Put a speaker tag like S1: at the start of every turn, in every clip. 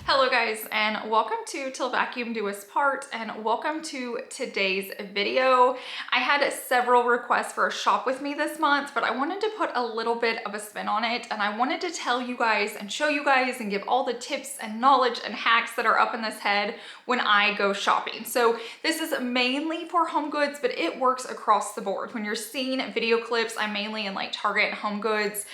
S1: Hello guys, and welcome to Till Vacuum Do Us Part, and welcome to today's video. I had several requests for a shop with me this month, but I wanted to put a little bit of a spin on it, and I wanted to tell you guys and show you guys and give all the tips and knowledge and hacks that are up in this head when I go shopping. So this is mainly for home goods, but it works across the board. When you're seeing video clips, I'm mainly in like Target and Home Goods,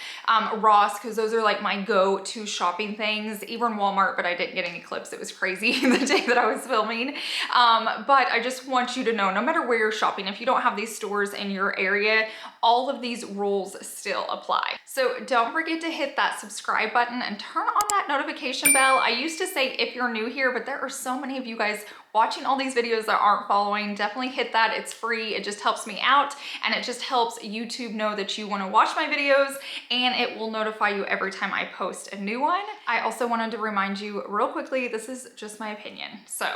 S1: Ross, because those are like my go-to shopping things, even Walmart, but I didn't get any clips. It was crazy the day that I was filming. But I just want you to know, no matter where you're shopping, if you don't have these stores in your area, all of these rules still apply. So don't forget to hit that subscribe button and turn on that notification bell. I used to say if you're new here, but there are so many of you guys watching all these videos that aren't following. Definitely hit that. It's free. It just helps me out, and it just helps YouTube know that you want to watch my videos, and it will notify you every time I post a new one. I also wanted to remind you real quickly, this is just my opinion. So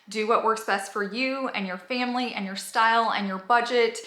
S1: do what works best for you and your family and your style and your budget.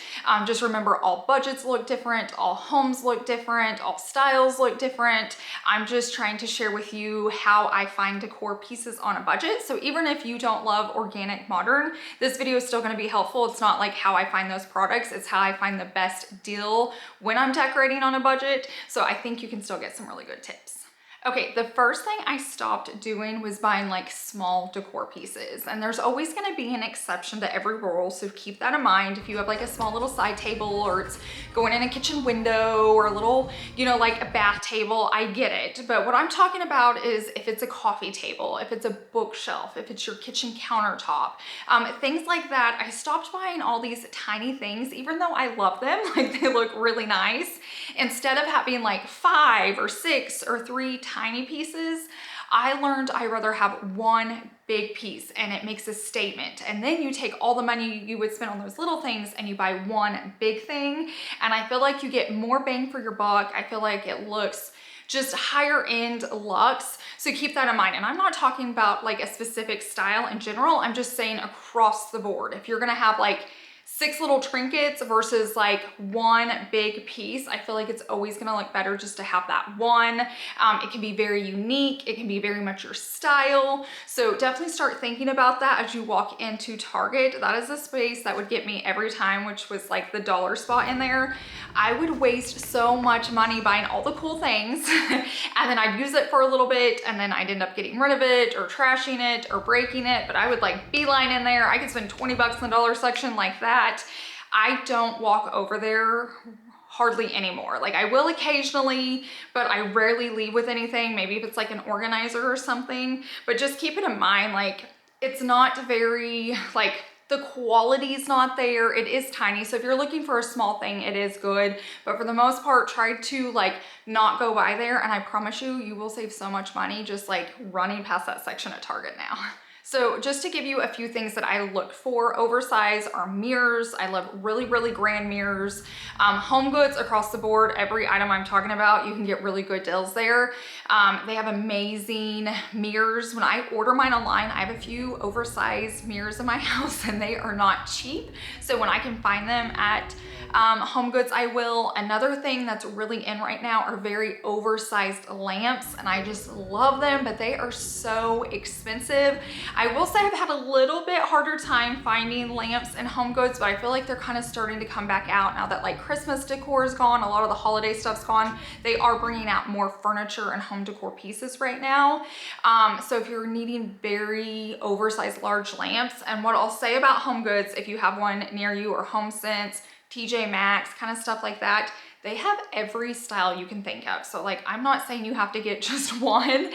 S1: Just remember, all budgets look different, all homes look different, all styles look different. I'm just trying to share with you how I find decor pieces on a budget. So even if you don't love organic modern, this video is still going to be helpful. It's not like how I find those products, it's how I find the best deal when I'm decorating on a budget. So I think you can still get some really good tips. Okay, the first thing I stopped doing was buying like small decor pieces, and there's always going to be an exception to every rule, so keep that in mind. If you have like a small little side table, or it's going in a kitchen window, or a little, you know, like a bath table, I get it. But what I'm talking about is if it's a coffee table, if it's a bookshelf, if it's your kitchen countertop, things like that. I stopped buying all these tiny things, even though I love them, like they look really nice. Instead of having like 5 or 6 or 3 tiny pieces, I learned I'd rather have one big piece, and it makes a statement. And then you take all the money you would spend on those little things and you buy one big thing. And I feel like you get more bang for your buck. I feel like it looks just higher end luxe. So keep that in mind. And I'm not talking about like a specific style in general. I'm just saying across the board. If you're gonna have like 6 little trinkets versus like one big piece, I feel like it's always gonna look better just to have that one. It can be very unique. It can be very much your style. So definitely start thinking about that as you walk into Target. That is a space that would get me every time, which was like the dollar spot in there. I would waste so much money buying all the cool things and then I'd use it for a little bit, and then I'd end up getting rid of it or trashing it or breaking it. But I would like beeline in there. I could spend 20 bucks in the dollar section like that. I don't walk over there hardly anymore. Like I will occasionally, but I rarely leave with anything. Maybe if it's like an organizer or something, but just keep it in mind, like it's not very, like the quality is not there. It is tiny. So if you're looking for a small thing, it is good. But for the most part, try to like not go by there. And I promise you, you will save so much money just like running past that section at Target now. So just to give you a few things that I look for, oversized are mirrors. I love really, really grand mirrors. Home Goods across the board, every item I'm talking about, you can get really good deals there. They have amazing mirrors. When I order mine online, I have a few oversized mirrors in my house, and they are not cheap. So when I can find them at Home Goods, I will. Another thing that's really in right now are very oversized lamps, and I just love them, but they are so expensive. I will say I've had a little bit harder time finding lamps in Home Goods, but I feel like they're kind of starting to come back out now that like Christmas decor is gone, a lot of the holiday stuff's gone. They are bringing out more furniture and home decor pieces right now. So if you're needing very oversized large lamps, and what I'll say about Home Goods, if you have one near you, or HomeSense, TJ Maxx, kind of stuff like that, they have every style you can think of. So like, I'm not saying you have to get just one.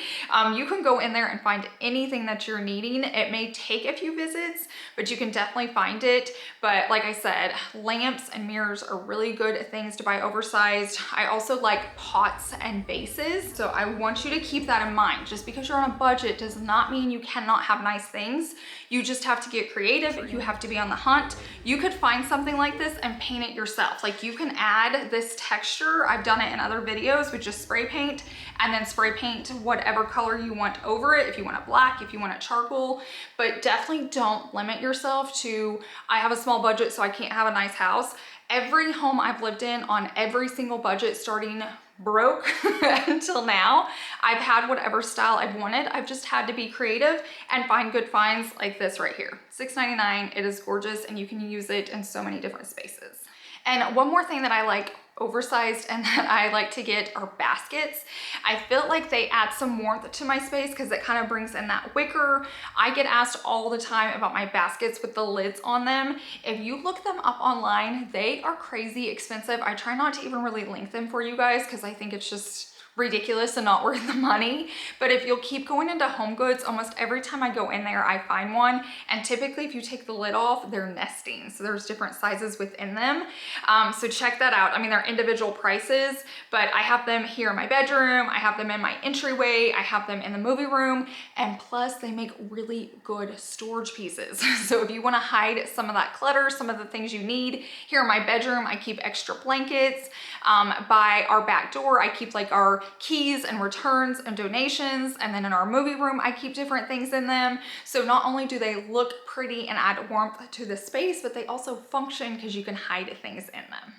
S1: You can go in there and find anything that you're needing. It may take a few visits, but you can definitely find it. But like I said, lamps and mirrors are really good things to buy oversized. I also like pots and vases. So I want you to keep that in mind. Just because you're on a budget does not mean you cannot have nice things. You just have to get creative. You have to be on the hunt. You could find something like this and paint it yourself. Like you can add this texture. I've done it in other videos with just spray paint, and then spray paint whatever color you want over it. If you want it black, if you want it charcoal, but definitely don't limit yourself to, I have a small budget, so I can't have a nice house. Every home I've lived in on every single budget, starting broke until now. I've had whatever style I've wanted. I've just had to be creative and find good finds like this right here. $6.99. It is gorgeous and you can use it in so many different spaces. And one more thing that I like oversized and that I like to get are baskets. I feel like they add some warmth to my space because it kind of brings in that wicker. I get asked all the time about my baskets with the lids on them. If you look them up online, they are crazy expensive. I try not to even really link them for you guys because I think it's just ridiculous and not worth the money. But if you'll keep going into Home Goods, almost every time I go in there, I find one. And typically if you take the lid off, they're nesting. So there's different sizes within them. So check that out. I mean, they're individual prices, but I have them here in my bedroom. I have them in my entryway. I have them in the movie room. And plus they make really good storage pieces. So if you want to hide some of that clutter, some of the things you need, here in my bedroom, I keep extra blankets. By our back door, I keep like our keys and returns and donations. And then in our movie room, I keep different things in them. So not only do they look pretty and add warmth to the space, but they also function because you can hide things in them.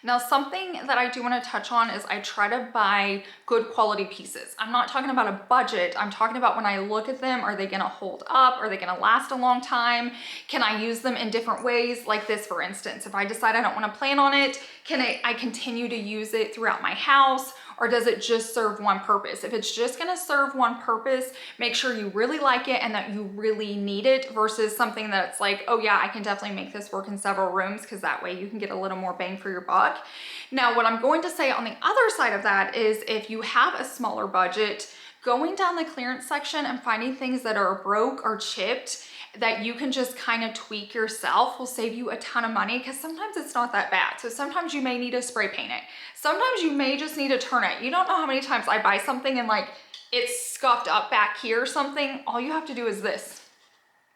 S1: Now, something that I do want to touch on is I try to buy good quality pieces. I'm not talking about a budget. I'm talking about when I look at them, are they going to hold up? Are they going to last a long time? Can I use them in different ways? Like this, for instance, if I decide I don't want to plan on it, can I continue to use it throughout my house? Or does it just serve one purpose? If it's just gonna serve one purpose, make sure you really like it and that you really need it versus something that's like, oh yeah, I can definitely make this work in several rooms because that way you can get a little more bang for your buck. Now, what I'm going to say on the other side of that is if you have a smaller budget, going down the clearance section and finding things that are broke or chipped that you can just kind of tweak yourself will save you a ton of money because sometimes it's not that bad. So sometimes you may need to spray paint it. Sometimes you may just need to turn it. You don't know how many times I buy something and like it's scuffed up back here or something. All you have to do is this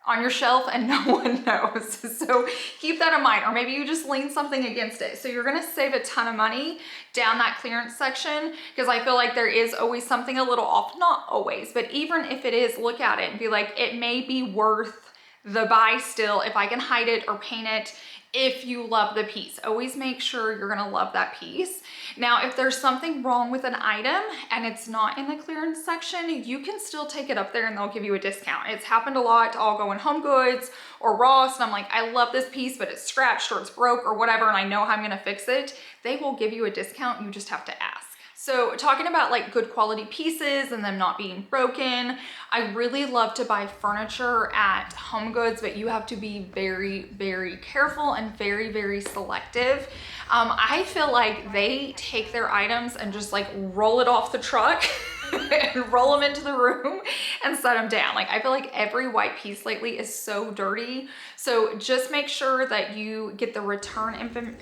S1: on your shelf and no one knows. So keep that in mind. Or maybe you just lean something against it. So you're gonna save a ton of money down that clearance section because I feel like there is always something a little off. Not always, but even if it is, look at it and be like, it may be worth the buy still if I can hide it or paint it. If you love the piece, always make sure you're gonna love that piece. Now, if there's something wrong with an item and it's not in the clearance section, you can still take it up there and they'll give you a discount. It's happened a lot. I'll go in Home Goods or Ross and I'm like, I love this piece, but it's scratched or it's broke or whatever, and I know how I'm gonna fix it. They will give you a discount. You just have to ask. So talking about like good quality pieces and them not being broken, I really love to buy furniture at Home Goods, but you have to be very, very careful and very, very selective. I feel like they take their items and just like roll it off the truck and roll them into the room and set them down. Like I feel like every white piece lately is so dirty. So just make sure that you get the return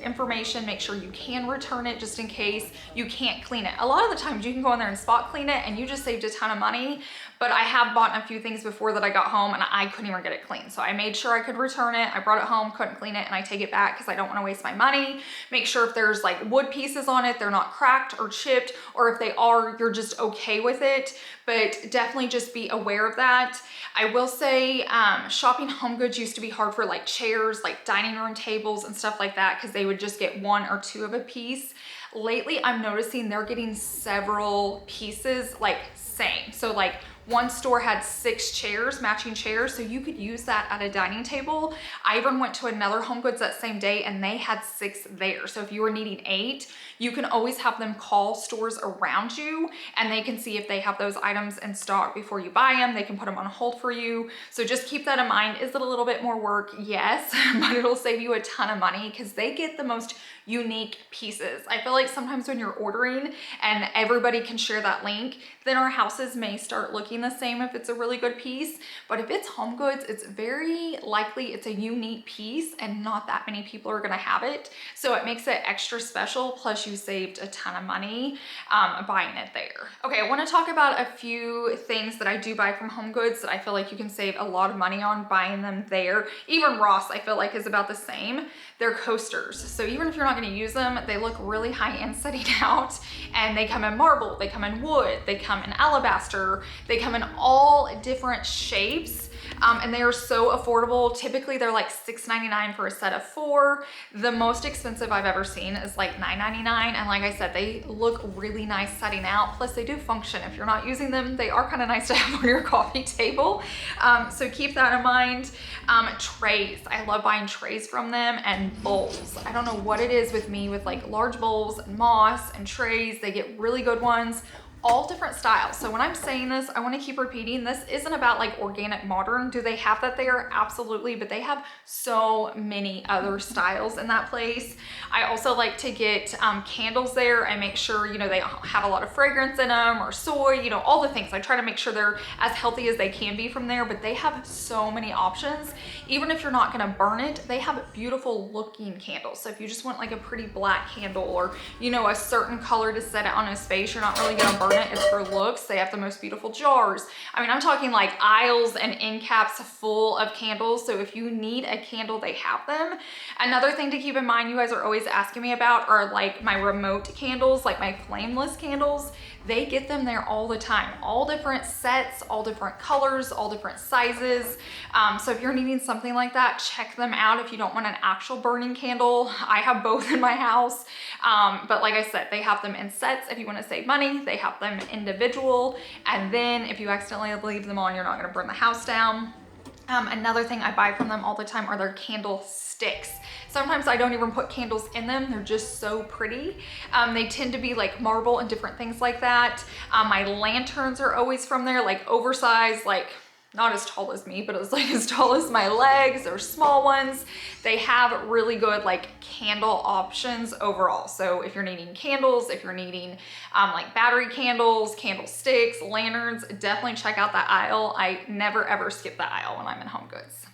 S1: information. Make sure you can return it just in case you can't clean it. A lot of the times you can go in there and spot clean it and you just saved a ton of money. But I have bought a few things before that I got home and I couldn't even get it clean. So I made sure I could return it. I brought it home, couldn't clean it, and I take it back because I don't want to waste my money. Make sure if there's like wood pieces on it, they're not cracked or chipped, or if they are, you're just okay with it. But definitely just be aware of that. I will say shopping Home Goods used to be hard for like chairs, like dining room tables and stuff like that because they would just get one or two of a piece. Lately, I'm noticing they're getting several pieces like same. So like one store had 6 chairs, matching chairs, so you could use that at a dining table. I even went to another Home Goods that same day and they had 6 there. So if you were needing 8, you can always have them call stores around you and they can see if they have those items in stock before you buy them. They can put them on hold for you. So just keep that in mind. Is it a little bit more work? Yes, but it'll save you a ton of money because they get the most unique pieces. I feel like sometimes when you're ordering and everybody can share that link, then our houses may start looking the same if it's a really good piece. But if it's Home Goods, it's very likely it's a unique piece and not that many people are gonna have it. So it makes it extra special, plus you saved a ton of money buying it there. Okay, I wanna talk about a few things that I do buy from Home Goods that I feel like you can save a lot of money on buying them there. Even Ross, I feel like, is about the same. They're coasters. So even if you're not gonna use them, they look really high-end setting out, and they come in marble, they come in wood, they come in alabaster, they come in all different shapes. And they are so affordable. Typically they're like $6.99 for a set of 4. The most expensive I've ever seen is like $9.99. And like I said, they look really nice setting out. Plus they do function. If you're not using them, they are kind of nice to have on your coffee table. So keep that in mind. Trays, I love buying trays from them, and bowls. I don't know what it is with me with like large bowls and moss and trays. They get really good ones. All different styles. So when I'm saying this, I want to keep repeating, this isn't about like organic modern. Do they have that there? Absolutely, but they have so many other styles in that place. I also like to get candles there and make sure, you know, they have a lot of fragrance in them, or soy, you know, all the things. I try to make sure they're as healthy as they can be from there, but they have so many options. Even if you're not gonna burn it, they have beautiful looking candles. So if you just want like a pretty black candle, or, you know, a certain color to set it on a space, you're not really gonna burn it, it's for looks. They have the most beautiful jars. I mean, I'm talking like aisles and end caps full of candles. So if you need a candle, they have them. Another thing to keep in mind, you guys are always asking me about, are like my remote candles, like my flameless candles. They get them there all the time. All different sets, all different colors, all different sizes. So if you're needing something like that, check them out if you don't want an actual burning candle. I have both in my house. But like I said, they have them in sets if you want to save money. They have them individual. And then if you accidentally leave them on, you're not going to burn the house down. Another thing I buy from them all the time are their candle sticks. Sometimes I don't even put candles in them. They're just so pretty. They tend to be like marble and different things like that. My lanterns are always from there, like oversized, like not as tall as me, but it's like as tall as my legs, or small ones. They have really good like candle options overall. So if you're needing candles, if you're needing like battery candles, candlesticks, lanterns, definitely check out that aisle. I never ever skip that aisle when I'm in Home Goods.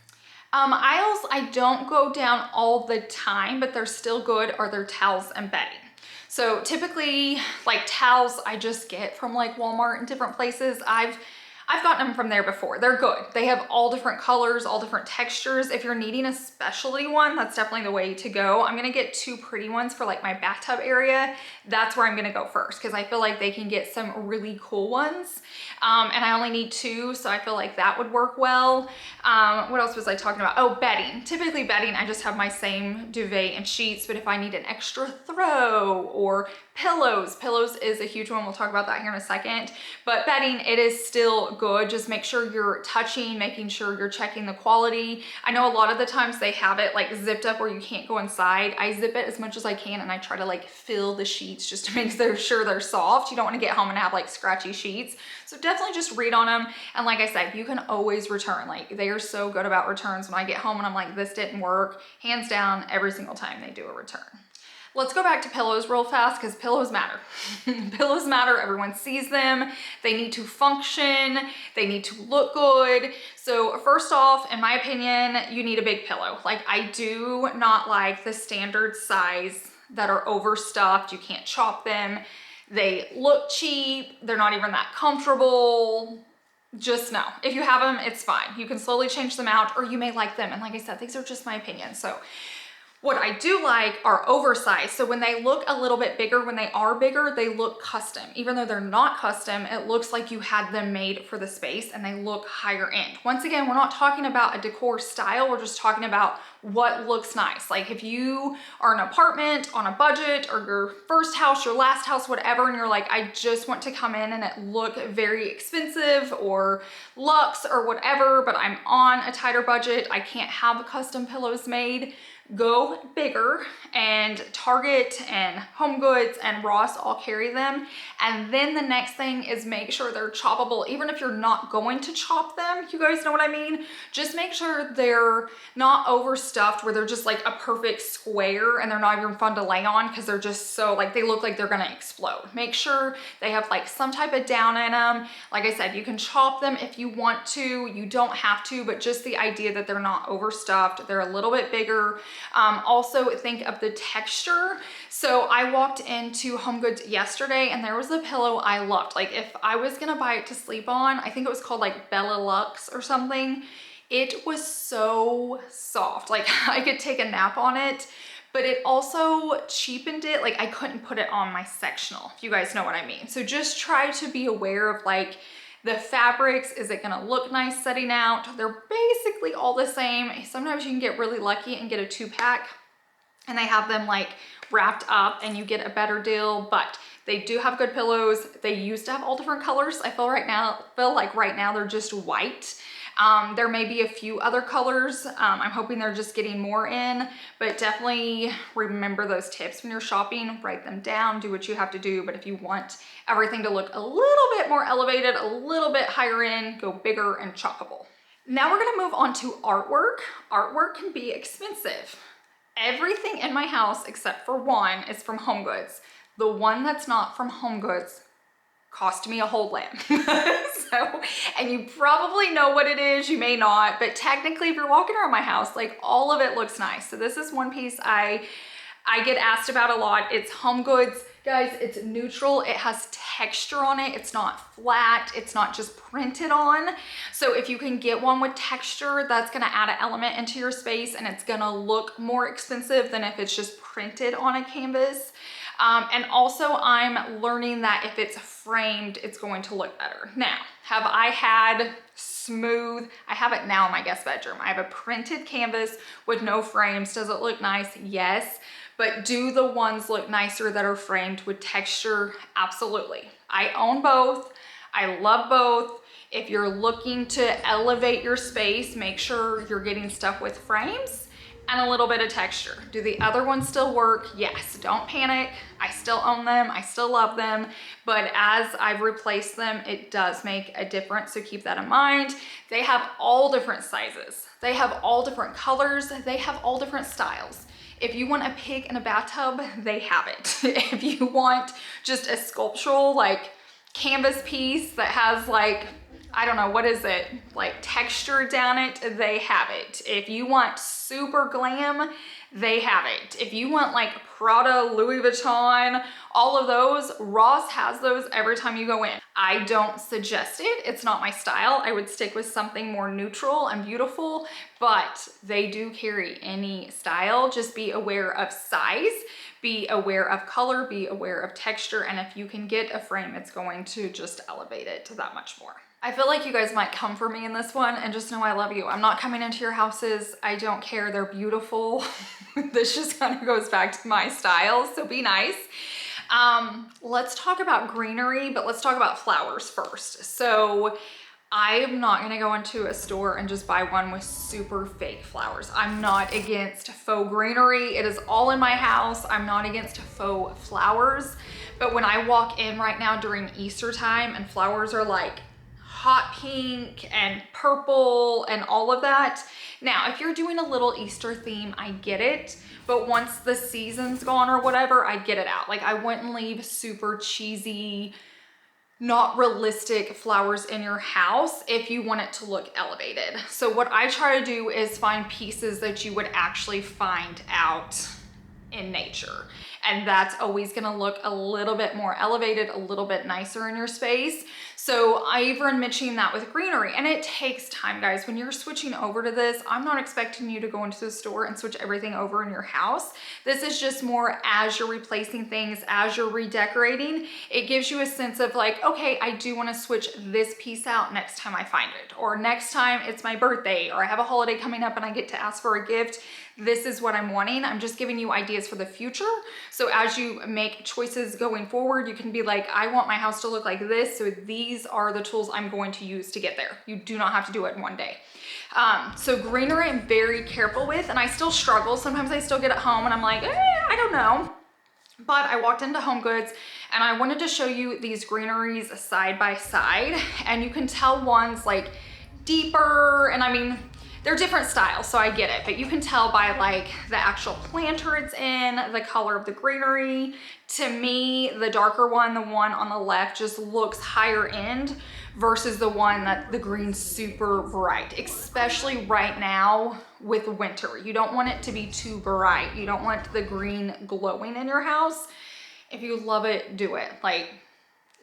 S1: Aisles I don't go down all the time, but they're still good, are their towels and bedding. So typically like towels I just get from like Walmart and different places. I've gotten them from there before. They're good. They have all different colors, all different textures. If you're needing a specialty one, that's definitely the way to go. I'm gonna get 2 pretty ones for like my bathtub area. That's where I'm gonna go first, because I feel like they can get some really cool ones. And I only need 2, so I feel like that would work well. What else was I talking about? Oh, bedding. Typically bedding, I just have my same duvet and sheets, but if I need an extra throw, or pillows. Pillows is a huge one. We'll talk about that here in a second. But bedding, it is still good. Just make sure you're touching, making sure you're checking the quality. I know a lot of the times they have it like zipped up where you can't go inside. I zip it as much as I can, and I try to like fill the sheets just to make sure they're soft. You don't want to get home and have like scratchy sheets. So definitely just read on them. And like I said, you can always return. Like they are so good about returns. When I get home and I'm like, this didn't work, hands down, every single time they do a return. Let's go back to pillows real fast, because pillows matter. Pillows matter. Everyone sees them. They need to function. They need to look good. So first off, in my opinion, you need a big pillow. Like I do not like the standard size that are overstuffed. You can't chop them. They look cheap. They're not even that comfortable. Just no. If you have them, it's fine. You can slowly change them out, or you may like them. And like I said, these are just my opinion. So what I do like are oversized. So when they look a little bit bigger, when they are bigger, they look custom. Even though they're not custom, it looks like you had them made for the space, and they look higher end. Once again, we're not talking about a decor style. We're just talking about what looks nice. Like if you are an apartment on a budget, or your first house, your last house, whatever, and you're like, I just want to come in and it look very expensive or luxe or whatever, but I'm on a tighter budget, I can't have custom pillows made. Go bigger, and Target and Home Goods and Ross all carry them. And then the next thing is make sure they're choppable. Even if you're not going to chop them, you guys know what I mean? Just make sure they're not overstuffed where they're just like a perfect square and they're not even fun to lay on, because they're just so like, they look like they're gonna explode. Make sure they have like some type of down in them. Like I said, you can chop them if you want to, you don't have to, but just the idea that they're not overstuffed, they're a little bit bigger. Also think of the texture. So I walked into Home Goods yesterday and there was a pillow I loved. Like if I was gonna buy it to sleep on, I think it was called like Bella Lux or something. It was so soft. Like I could take a nap on it, but it also cheapened it. Like I couldn't put it on my sectional, if you guys know what I mean. So just try to be aware of like The fabrics, is it gonna look nice setting out? They're basically all the same. Sometimes you can get really lucky and get a 2-pack and they have them like wrapped up and you get a better deal, but they do have good pillows. They used to have all different colors. I feel like right now they're just white. There may be a few other colors. I'm hoping they're just getting more in, but definitely remember those tips when you're shopping, write them down, do what you have to do. But if you want everything to look a little bit more elevated, a little bit higher end, go bigger and choppable. Now we're gonna move on to artwork. Artwork can be expensive. Everything in my house except for one is from HomeGoods. The one that's not from HomeGoods cost me a whole lamp. So, and you probably know what it is, you may not, but technically if you're walking around my house, like all of it looks nice. So this is one piece I get asked about a lot. It's HomeGoods. Guys, it's neutral. It has texture on it. It's not flat. It's not just printed on. So if you can get one with texture, that's gonna add an element into your space and it's gonna look more expensive than if it's just printed on a canvas. And also I'm learning that if it's framed, it's going to look better. Now, have I had smooth, I have it now in my guest bedroom. I have a printed canvas with no frames. Does it look nice? Yes. But do the ones look nicer that are framed with texture? Absolutely. I own both. I love both. If you're looking to elevate your space, make sure you're getting stuff with frames and a little bit of texture. Do the other ones still work? Yes, don't panic. I still own them, I still love them, but as I've replaced them, it does make a difference, so keep that in mind. They have all different sizes. They have all different colors. They have all different styles. If you want a pig in a bathtub, they have it. If you want just a sculptural like canvas piece that has like, I don't know, what is it? Like texture down it, they have it. If you want super glam, they have it. If you want like Prada, Louis Vuitton, all of those, Ross has those every time you go in. I don't suggest it. It's not my style. I would stick with something more neutral and beautiful, but they do carry any style. Just be aware of size, be aware of color, be aware of texture, and if you can get a frame, it's going to just elevate it to that much more. I feel like you guys might come for me in this one and just know I love you. I'm not coming into your houses. I don't care. They're beautiful. This just kind of goes back to my style, so be nice. Let's talk about greenery, but let's talk about flowers first. So I'm not gonna go into a store and just buy one with super fake flowers. I'm not against faux greenery. It is all in my house. I'm not against faux flowers. But when I walk in right now during Easter time and flowers are like hot pink and purple and all of that. Now, if you're doing a little Easter theme, I get it. But once the season's gone or whatever, I get it out. Like I wouldn't leave super cheesy, not realistic flowers in your house if you want it to look elevated. So what I try to do is find pieces that you would actually find out in nature. And that's always gonna look a little bit more elevated, a little bit nicer in your space. So I even mentioning that with greenery, and it takes time, guys. When you're switching over to this, I'm not expecting you to go into the store and switch everything over in your house. This is just more as you're replacing things, as you're redecorating, it gives you a sense of like, okay, I do wanna switch this piece out next time I find it, or next time it's my birthday, or I have a holiday coming up and I get to ask for a gift. This is what I'm wanting. I'm just giving you ideas for the future. So as you make choices going forward, you can be like, I want my house to look like this. So these are the tools I'm going to use to get there. You do not have to do it in one day. So greenery I'm very careful with, and I still struggle. Sometimes I still get at home and I'm like, I don't know. But I walked into HomeGoods and I wanted to show you these greeneries side by side, and you can tell one's like deeper, and I mean, they're different styles, so I get it, but you can tell by like the actual planter it's in, the color of the greenery. To me, the darker one, the one on the left, just looks higher end versus the one that the green's super bright, especially right now with winter. You don't want it to be too bright. You don't want the green glowing in your house. If you love it, do it. Like,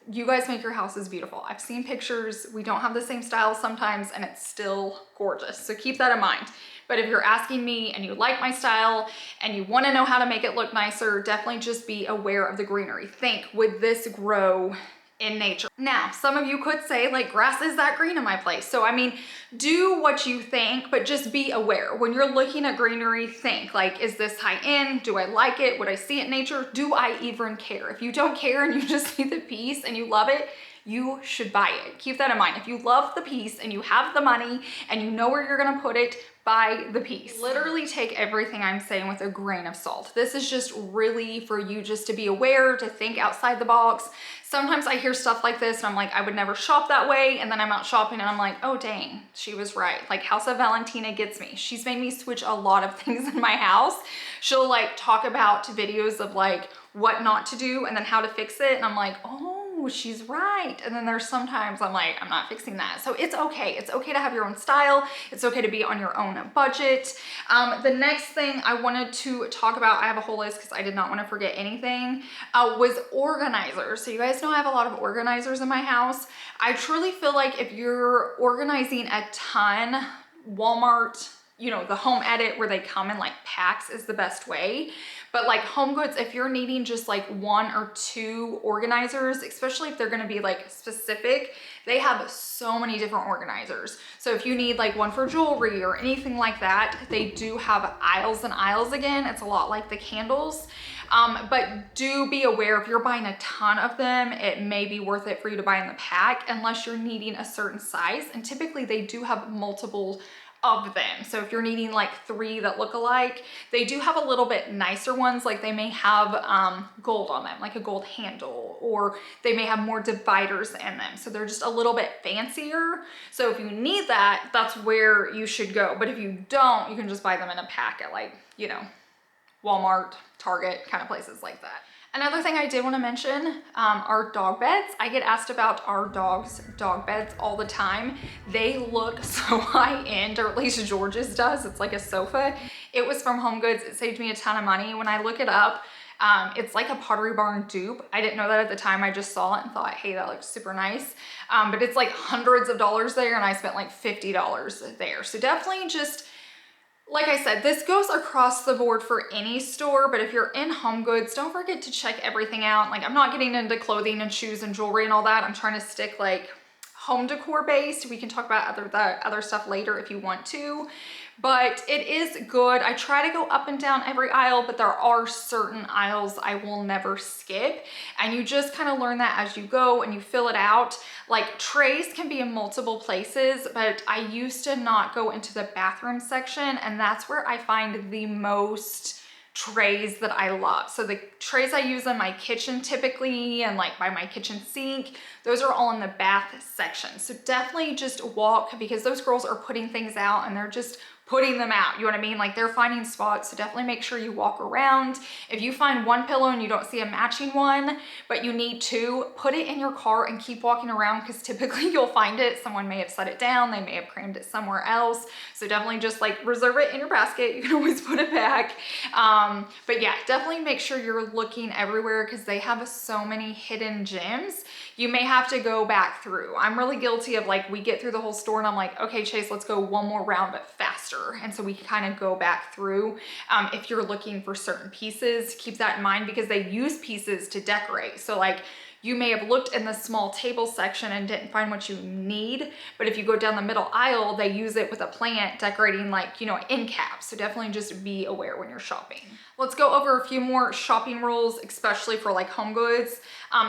S1: you guys make your houses beautiful. I've seen pictures. We don't have the same style sometimes, and it's still gorgeous. So keep that in mind. But if you're asking me and you like my style and you want to know how to make it look nicer, definitely just be aware of the greenery. Think, would this grow in nature. Now, some of you could say like grass is that green in my place. So I mean, do what you think, but just be aware. When you're looking at greenery, think like, is this high end? Do I like it? Would I see it in nature? Do I even care? If you don't care and you just see the piece and you love it, you should buy it. Keep that in mind. If you love the piece and you have the money and you know where you're gonna put it, buy the piece. Literally take everything I'm saying with a grain of salt. This is just really for you just to be aware, to think outside the box. Sometimes I hear stuff like this and I'm like, I would never shop that way. And then I'm out shopping and I'm like, oh dang, she was right. Like House of Valentina gets me. She's made me switch a lot of things in my house. She'll like talk about videos of like what not to do and then how to fix it. And I'm like, oh, she's right. And then there's sometimes I'm like, I'm not fixing that. So it's okay. It's okay to have your own style. It's okay to be on your own budget. The next thing I wanted to talk about, I have a whole list because I did not want to forget anything, was organizers. So you guys know I have a lot of organizers in my house. I truly feel like if you're organizing a ton, Walmart, you know, the Home Edit where they come in like packs is the best way. But like Home Goods, if you're needing just like 1 or 2 organizers, especially if they're gonna be like specific, they have so many different organizers. So if you need like one for jewelry or anything like that, they do have aisles and aisles again. It's a lot like the candles. But do be aware if you're buying a ton of them, it may be worth it for you to buy in the pack unless you're needing a certain size. And typically they do have multiple of them. So if you're needing like 3 that look alike, they do have a little bit nicer ones. Like they may have gold on them, like a gold handle, or they may have more dividers in them. So they're just a little bit fancier. So if you need that, that's where you should go. But if you don't, you can just buy them in a pack at like, you know, Walmart, Target, kind of places like that. Another thing I did want to mention are dog beds. I get asked about our dog's dog beds all the time. They look so high end, or at least George's does. It's like a sofa. It was from Home Goods. It saved me a ton of money. When I look it up, it's like a Pottery Barn dupe. I didn't know that at the time. I just saw it and thought, hey, that looks super nice. But it's like hundreds of dollars there, and I spent like $50 there. So definitely just, like I said, this goes across the board for any store, but if you're in Home Goods, don't forget to check everything out. Like I'm not getting into clothing and shoes and jewelry and all that. I'm trying to stick like home decor based. We can talk about other stuff later if you want to, but it is good. I try to go up and down every aisle, but there are certain aisles I will never skip. And you just kind of learn that as you go and you fill it out. Like trays can be in multiple places, but I used to not go into the bathroom section, and that's where I find the most trays that I love. So the trays I use in my kitchen typically, and like by my kitchen sink, those are all in the bath section. So definitely just walk, because those girls are putting things out and they're just putting them out. You know what I mean? Like they're finding spots. So definitely make sure you walk around. If you find one pillow and you don't see a matching one, but you need 2, put it in your car and keep walking around, because typically you'll find it. Someone may have set it down. They may have crammed it somewhere else. So definitely just like reserve it in your basket. You can always put it back. But yeah, definitely make sure you're looking everywhere, because they have so many hidden gems. You may have to go back through. I'm really guilty of like, we get through the whole store and I'm like, okay, Chase, let's go one more round, but faster. And so we kind of go back through. If you're looking for certain pieces, keep that in mind, because they use pieces to decorate. So like, you may have looked in the small table section and didn't find what you need, but if you go down the middle aisle, they use it with a plant decorating, like, you know, end caps. So definitely just be aware when you're shopping. Let's go over a few more shopping rules, especially for like Home Goods.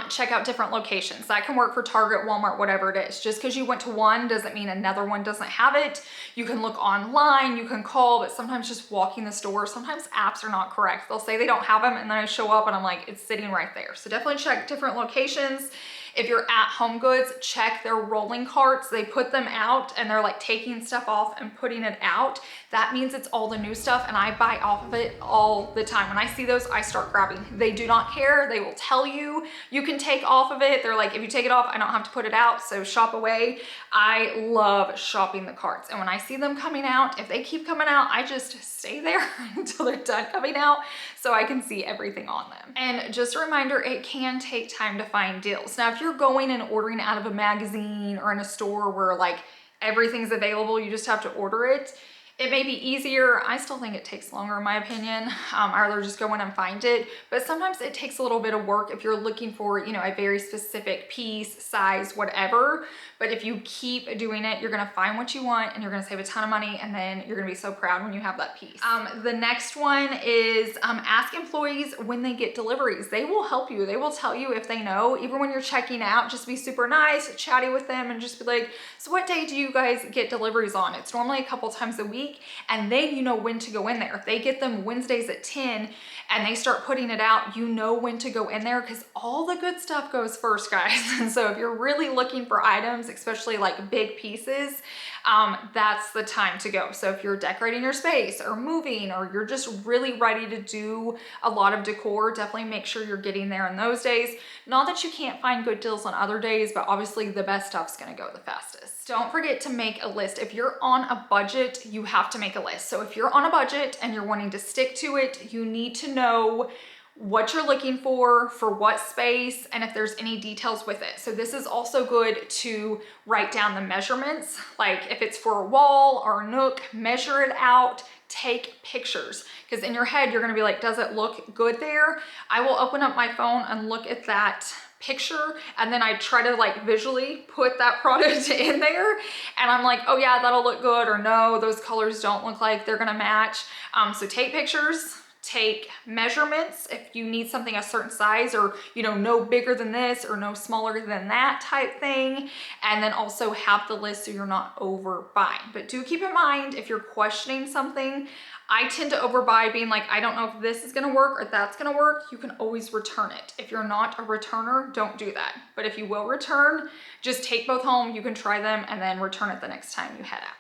S1: Check out different locations. That can work for Target, Walmart, whatever it is. Just because you went to one doesn't mean another one doesn't have it. You can look online, you can call, but sometimes just walking the store, sometimes apps are not correct. They'll say they don't have them, and then I show up and I'm like, it's sitting right there. So definitely check different locations. If you're at Home Goods, check their rolling carts. They put them out and they're like taking stuff off and putting it out. That means it's all the new stuff, and I buy off of it all the time. When I see those, I start grabbing. They do not care. They will tell you, you can take off of it. They're like, if you take it off, I don't have to put it out, so shop away. I love shopping the carts. And when I see them coming out, if they keep coming out, I just stay there until they're done coming out so I can see everything on them. And just a reminder, it can take time to find deals. Now, if you're going and ordering out of a magazine or in a store where like everything's available, you just have to order it, It may be easier. I still think it takes longer in my opinion. I'd rather just go in and find it. But sometimes it takes a little bit of work if you're looking for, you know, a very specific piece, size, whatever. But if you keep doing it, you're gonna find what you want and you're gonna save a ton of money, and then you're gonna be so proud when you have that piece. The next one is ask employees when they get deliveries. They will help you. They will tell you if they know. Even when you're checking out, just be super nice, chatty with them, and just be like, so what day do you guys get deliveries on? It's normally a couple times a week, and then you know when to go in there. If they get them Wednesdays at 10 and they start putting it out, you know when to go in there, because all the good stuff goes first, guys. And so if you're really looking for items, especially like big pieces, that's the time to go. So if you're decorating your space or moving, or you're just really ready to do a lot of decor, definitely make sure you're getting there in those days. Not that you can't find good deals on other days, but obviously the best stuff's gonna go the fastest. Don't forget to make a list. If you're on a budget, you have to make a list. So if you're on a budget and you're wanting to stick to it, you need to know what you're looking for what space, and if there's any details with it. So this is also good to write down the measurements. Like if it's for a wall or a nook, measure it out, take pictures. Because in your head, you're gonna be like, does it look good there? I will open up my phone and look at that picture, and then I try to like visually put that product in there, and I'm like, oh yeah, that'll look good, or no, those colors don't look like they're gonna match. So take pictures, take measurements if you need something a certain size, or you know, no bigger than this or no smaller than that type thing, and then also have the list so you're not overbuying. But do keep in mind, if you're questioning something, I tend to overbuy, being like, I don't know if this is gonna work or that's gonna work. You can always return it. If you're not a returner, don't do that. But if you will return, just take both home, you can try them, and then return it the next time you head out.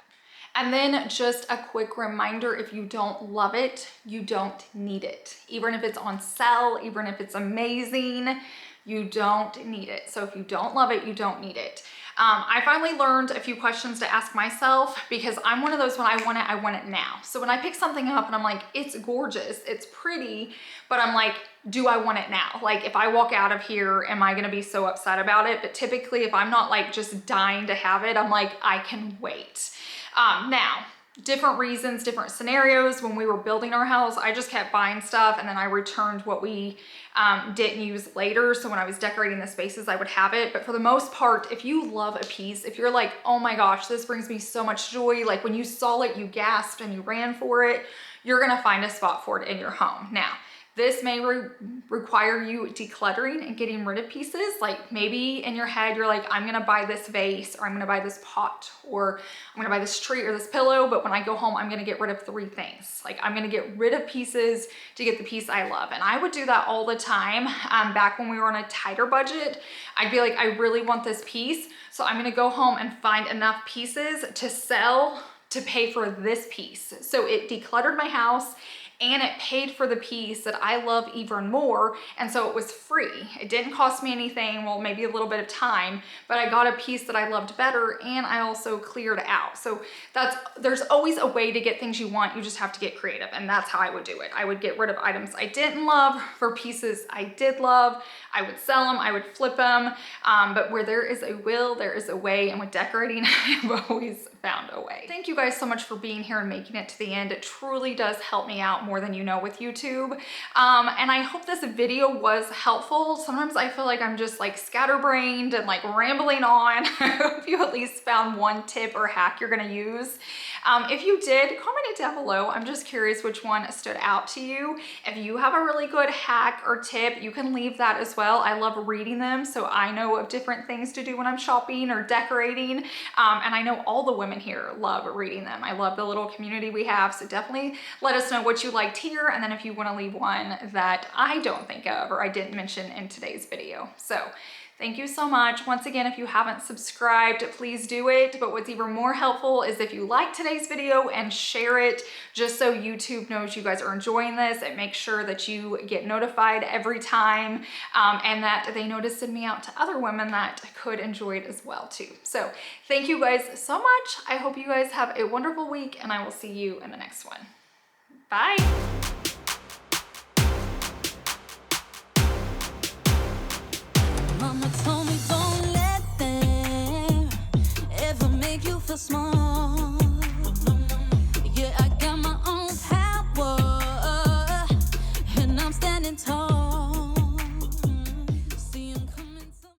S1: And then just a quick reminder, if you don't love it, you don't need it. Even if it's on sale, even if it's amazing, you don't need it. So if you don't love it, you don't need it. I finally learned a few questions to ask myself, because I'm one of those, when I want it now. So when I pick something up and I'm like, it's gorgeous, it's pretty, but I'm like, do I want it now? Like if I walk out of here, am I gonna be so upset about it? But typically if I'm not like just dying to have it, I'm like, I can wait. Now, different reasons, different scenarios. When we were building our house, I just kept buying stuff, and then I returned what we didn't use later. So when I was decorating the spaces, I would have it. But for the most part, if you love a piece, if you're like, oh my gosh, this brings me so much joy, like when you saw it, you gasped and you ran for it, you're gonna find a spot for it in your home. Now, this may require you decluttering and getting rid of pieces. Like maybe in your head, you're like, I'm gonna buy this vase, or I'm gonna buy this pot, or I'm gonna buy this tree or this pillow, but when I go home, I'm gonna get rid of 3 things. Like I'm gonna get rid of pieces to get the piece I love. And I would do that all the time. Back when we were on a tighter budget, I'd be like, I really want this piece, so I'm gonna go home and find enough pieces to sell to pay for this piece. So it decluttered my house, and it paid for the piece that I love even more. And so it was free. It didn't cost me anything, well, maybe a little bit of time, but I got a piece that I loved better, and I also cleared out. So there's always a way to get things you want. You just have to get creative, and that's how I would do it. I would get rid of items I didn't love for pieces I did love. I would sell them, I would flip them, but where there is a will, there is a way, and with decorating, I've always found a way. Thank you guys so much for being here and making it to the end. It truly does help me out more than you know with YouTube. And I hope this video was helpful. Sometimes I feel like I'm just like scatterbrained and like rambling on. I hope you at least found one tip or hack you're gonna use. If you did, comment it down below. I'm just curious which one stood out to you. If you have a really good hack or tip, you can leave that as well. I love reading them, so I know of different things to do when I'm shopping or decorating. And I know all the women here love reading them. I love the little community we have, so definitely let us know what you liked here, and then if you want to leave one that I don't think of or I didn't mention in today's video. So thank you so much. Once again, if you haven't subscribed, please do it. But what's even more helpful is if you like today's video and share it, just so YouTube knows you guys are enjoying this. It makes sure that you get notified every time, and that they know to send me out to other women that could enjoy it as well too. So thank you guys so much. I hope you guys have a wonderful week, and I will see you in the next one. Bye.